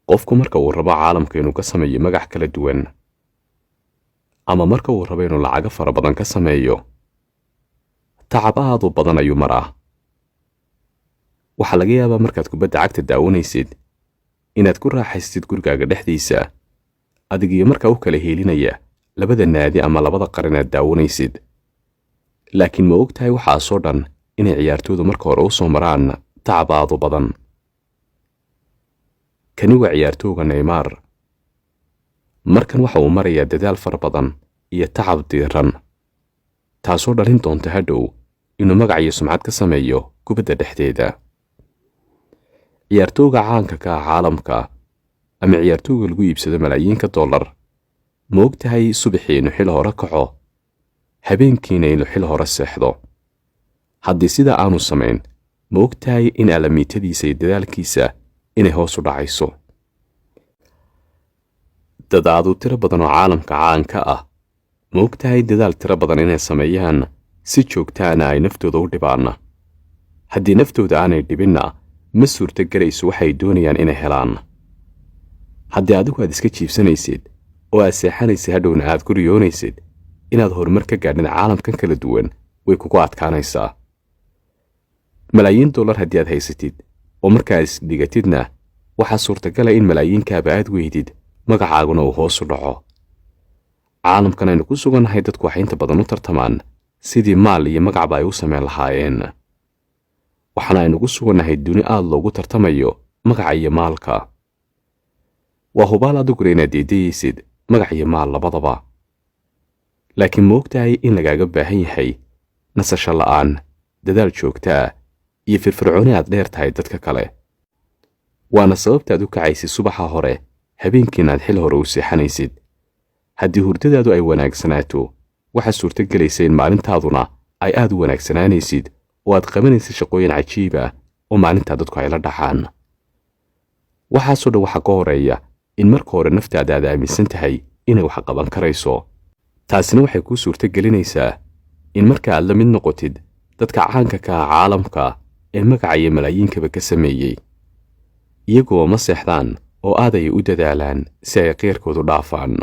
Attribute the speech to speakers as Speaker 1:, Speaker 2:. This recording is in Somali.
Speaker 1: qofku marka uu rabo caalamka inuu ka sameeyo magac kala duwan ama marka uu rabo inuu lacag fara badan ka sameeyo tacab aad u badan ayuu maraa. waxa laga yaabaa markaad kubadda cagta daawanaysid inaad ku raaxaystid gurigaaga dhexdiisa adigiyo markaa u kala heelinaya labada naadi ama labada qaran aad daawanaysid. laakiin ma ogtahay waxaasoo dhan inay ciyaartooydu marka hore u soo maraan tacab aad u badan. kani waa ciyaartooyga Neymar. markan waxa uu marayaa dadaal fara badan iyo tacab diiran taasoo dhalin doonta hadhow inuu magac iyo sumcad ka sameeyo kubadda dhexdeeda. ciyaartooyga caanka ka ah caalamka ama ciyaartooyga lagu iibsado malaayiinka dollar ma ogtahay subaxii inuu xil hore kaco habeenkiina inuu xil hore seexdo. haddii sidaa aanu samayn ma ogtahay in alamiitadiisa iyo dadaalkiisa inay hoos u dhacayso. dad aad u tiro badan oo caalamka caanka ah ma ogtahay dadaal tiro badan inay sameeyaan si joogtaana ay naftooda u dhibaan. haddii naftooda aanay dhibinna ma suurtagelayso waxay doonayaan inay helaan. haddii adigu aad iska jiibsanaysid oo aad seexanaysid hadhowna aad ku riyoonaysid inaad horumar ka gaadhin caalamkan kala duwan way kugu adkaanaysaa. malaayiin dollar haddii aad haysatid oo markaa isdhigatidna waxaa suurtagala in malaayiinkaaba aad weydid magacaaguna uu hoos u dhaco. caalamkan aynu ku sugannahay dadku waxay inta badan u tartamaan sidii maal iyo magacba ay u samayn lahaayeen. waxaana aynu ku sugannahay duni aad loogu tartamayo magaca iyo maalka. waa hubaal adiguna inaad diidayaysid magac iyo maal labadaba. laakiin ma ogtahay in lagaaga baahan yahay nasasho la'aan, dadaal joogtaa iyo firfircooni aad dheer tahay dadka kale. waana sababtaad u kacaysid subaxa hore habeenkiina aad xil hore u seexanaysid. haddii hurdadaadu ay wanaagsanaato waxaa suurtagelaysa in maalintaaduna ay aad u wanaagsanaanaysid oo aad qabanaysid shaqooyin cajiib ah oo maalintaa dadku ay la dhaxaan. waxaasoo dhan waxaa ka horeeya in marka hore naftaada aad aaminsan tahay inay wax qaban karayso. taasina waxay kuu suurtagelinaysaa in marka aad la mid noqotid dadka caanka ka ah caalamka ee magaca iyo malaayiinkaba ka sameeyey. iyagoo ma seexdaan oo aad ay u dadaalaan si ay qeyrkoodu dhaafaan.